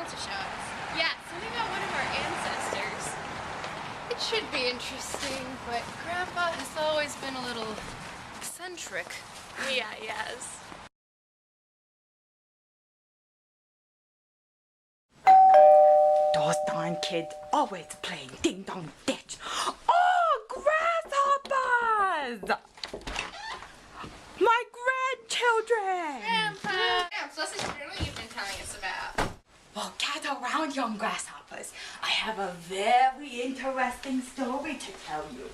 wants to show us. Yeah, something about one of our ancestors. It should be interesting, but Grandpa has always been a little eccentric. Yeah, yes. Those darn kids always playing ding-dong ditch. Oh, grasshoppers! My grandchildren! Grandpa! Yeah, so this is really you've been telling us about. Well, gather around, young grasshoppers. I have a very interesting story to tell you.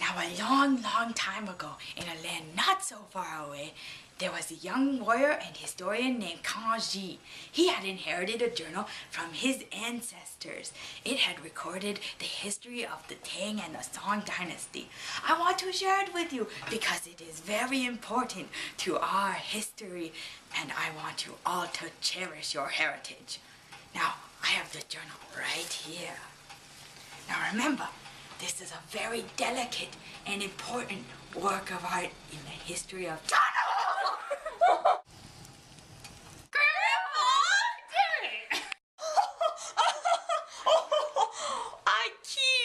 Now, a long, long time ago, in a land not so far away, there was a young warrior and historian named Tang. He had inherited a journal from his ancestors. It had recorded the history of the Tang and the Song dynasty. I want to share it with you because it is very important to our history, and I want you all to cherish your heritage. Now, I have the journal right here. Now remember, this is a very delicate and important work of art in the history of China.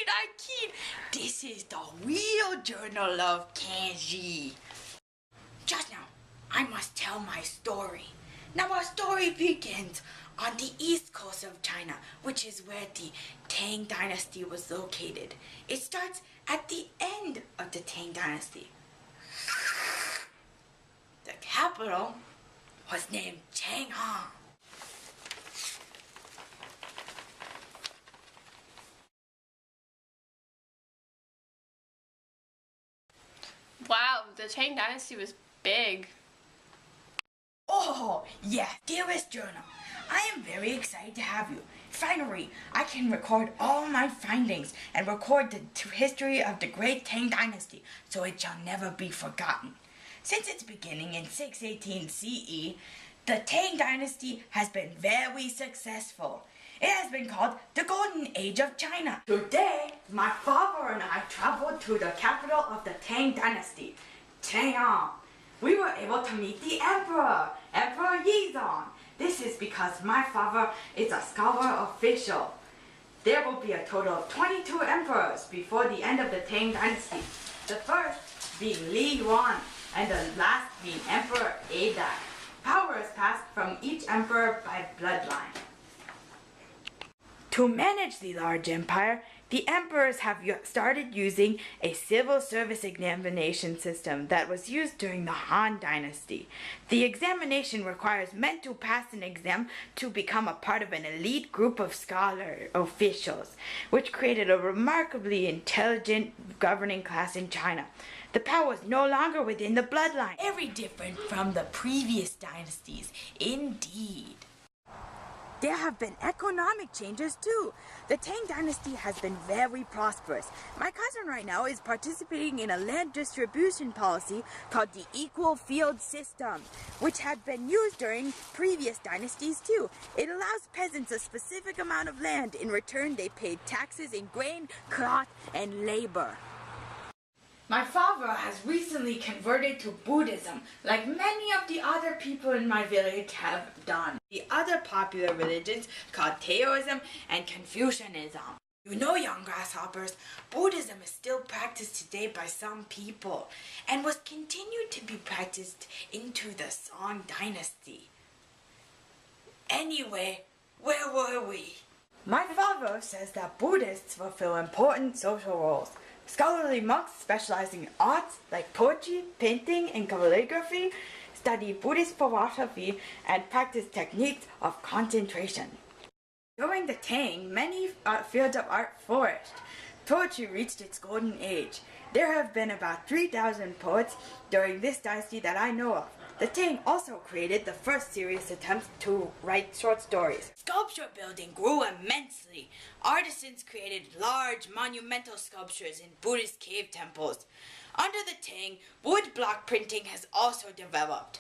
I kid. This is the real journal of Kanji. Just now, I must tell my story. Now our story begins on the east coast of China, which is where the Tang dynasty was located. It starts at the end of the Tang dynasty. The capital was named Chang'an. Wow, the Tang dynasty was big. Oh, yeah, dearest journal, I am very excited to have you. Finally, I can record all my findings and record the history of the great Tang dynasty so it shall never be forgotten. Since its beginning in 618 CE, the Tang dynasty has been very successful. It has been called the Golden Age of China. Today, my father and I traveled to the capital of the Tang dynasty, Chang'an. We were able to meet the Emperor, Emperor Yizong. This is because my father is a scholar official. There will be a total of 22 emperors before the end of the Tang dynasty. The first being Li Yuan, and the last being Emperor Adak. Power is passed from each emperor by bloodline. To manage the large empire, the emperors have started using a civil service examination system that was used during the Han Dynasty. The examination requires men to pass an exam to become a part of an elite group of scholar officials, which created a remarkably intelligent governing class in China. The power was no longer within the bloodline. Very different from the previous dynasties, indeed. There have been economic changes too. The Tang dynasty has been very prosperous. My cousin right now is participating in a land distribution policy called the equal field system, which had been used during previous dynasties too. It allows peasants a specific amount of land. In return, they paid taxes in grain, cloth, and labor. My father has recently converted to Buddhism, like many of the other people in my village have done. The other popular religions called Taoism and Confucianism. You know, young grasshoppers, Buddhism is still practiced today by some people and was continued to be practiced into the Song dynasty. Anyway, where were we? My father says that Buddhists fulfill important social roles. Scholarly monks specializing in arts like poetry, painting, and calligraphy study Buddhist philosophy and practice techniques of concentration. During the Tang, many fields of art flourished. Poetry reached its golden age. There have been about 3,000 poets during this dynasty that I know of. The Tang also created the first serious attempts to write short stories. Sculpture building grew immensely. Artisans created large monumental sculptures in Buddhist cave temples. Under the Tang, wood block printing has also developed.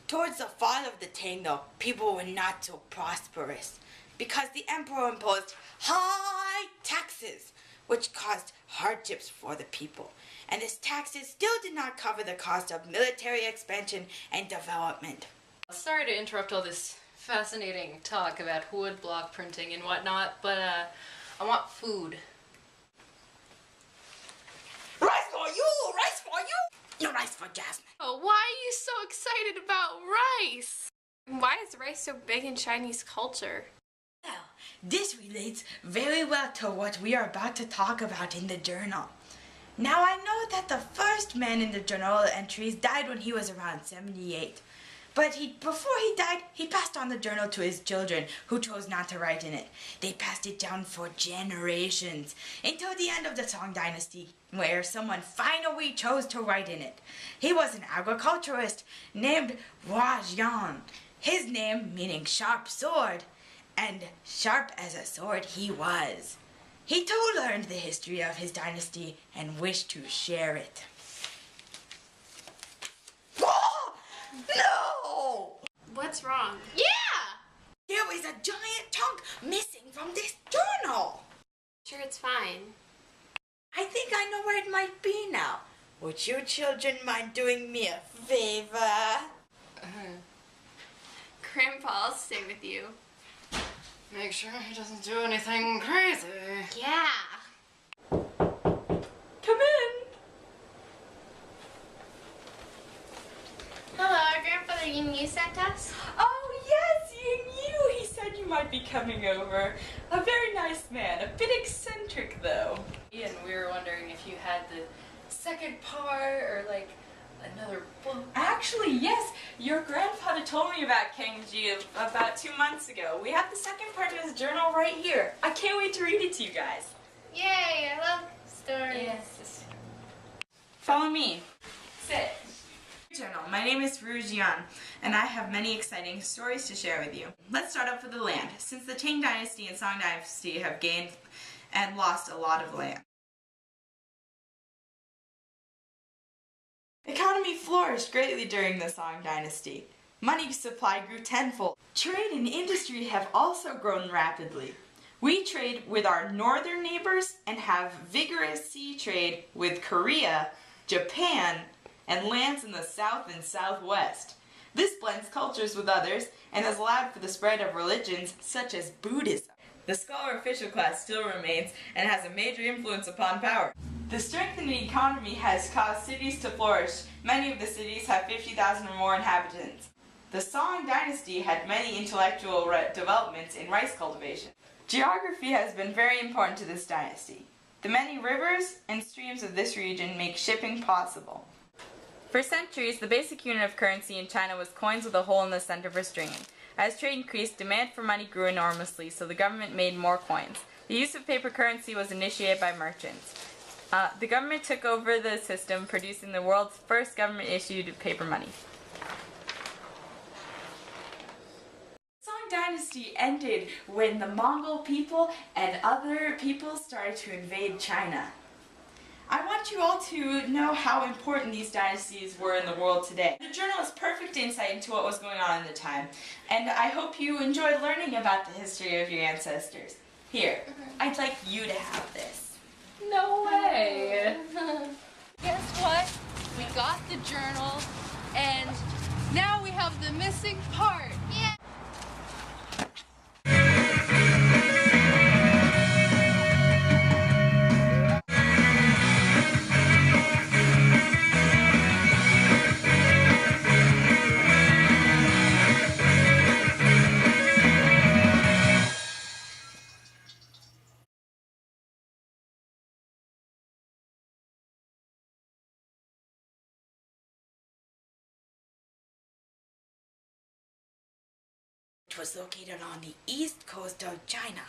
Towards the fall of the Tang, though, people were not so prosperous because the emperor imposed high taxes, which caused hardships for the people, and his taxes still did not cover the cost of military expansion and development. Sorry to interrupt all this fascinating talk about wood block printing and whatnot, but I want food. Rice for you! Rice for you! No rice for Jasmine. Oh, why are you so excited about rice? Why is rice so big in Chinese culture? Well, this relates very well to what we are about to talk about in the journal. Now, I know that the first man in the journal entries died when he was around 78. But before he died, he passed on the journal to his children, who chose not to write in it. They passed it down for generations, until the end of the Song dynasty, where someone finally chose to write in it. He was an agriculturist named Hua Jian. His name meaning sharp sword, and sharp as a sword he was. He too learned the history of his dynasty and wished to share it. No! What's wrong? Yeah! There is a giant chunk missing from this journal. Sure, it's fine. I think I know where it might be now. Would you children mind doing me a favor? Grandpa, I'll stay with you. Make sure he doesn't do anything crazy. Yeah. Come in. Hello, Grandfather Yin, you sent us? Oh yes, you. He said you might be coming over. A very nice man, a bit eccentric though. And we were wondering if you had the second part or like another book. Actually, yes. Your grandfather told me about Kangji about 2 months ago. We have the second part of his journal right here. I can't wait to read it to you guys. Yay, I love stories. Yes. Follow me. Sit. Journal. My name is Ru Jian, and I have many exciting stories to share with you. Let's start off with the land. Since the Tang dynasty and Song dynasty have gained and lost a lot of land. Economy flourished greatly during the Song dynasty. Money supply grew tenfold. Trade and industry have also grown rapidly. We trade with our northern neighbors and have vigorous sea trade with Korea, Japan, and lands in the south and southwest. This blends cultures with others and has allowed for the spread of religions such as Buddhism. The scholar official class still remains and has a major influence upon power. The strengthening economy has caused cities to flourish. Many of the cities have 50,000 or more inhabitants. The Song dynasty had many intellectual developments in rice cultivation. Geography has been very important to this dynasty. The many rivers and streams of this region make shipping possible. For centuries, the basic unit of currency in China was coins with a hole in the center for stringing. As trade increased, demand for money grew enormously, so the government made more coins. The use of paper currency was initiated by merchants. The government took over the system, producing the world's first government-issued paper money. The Song dynasty ended when the Mongol people and other peoples started to invade China. I want you all to know how important these dynasties were in the world today. The journal is perfect insight into what was going on in the time, and I hope you enjoyed learning about the history of your ancestors. Here, I'd like you to have this. No way. Guess what? We got the journal, and now we have the missing part. Yeah. It was located on the east coast of China.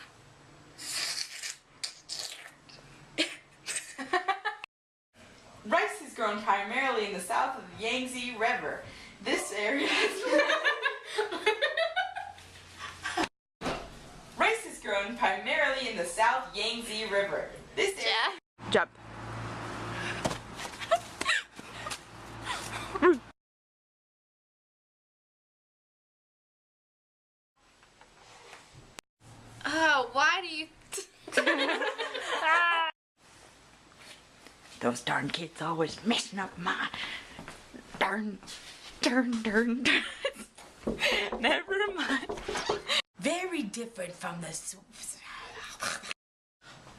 Rice is grown primarily in the south of the Yangtze River. This area Rice is grown primarily in the South Yangtze River. This area Jump. Why do you... Those darn kids always messing up my darn. Never mind. Very different from the soups.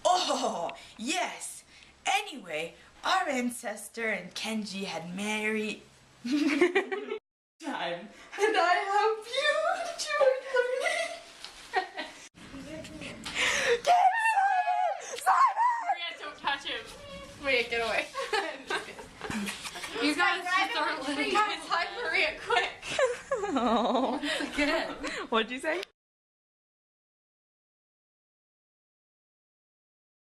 Oh, yes. Anyway, our ancestor and Kenji had married time, and I hope you enjoyed learning. Get Simon! Maria, don't touch him. Maria, get away. You guys just aren't letting Guys, hug Maria quick. Oh. Again. What'd you say?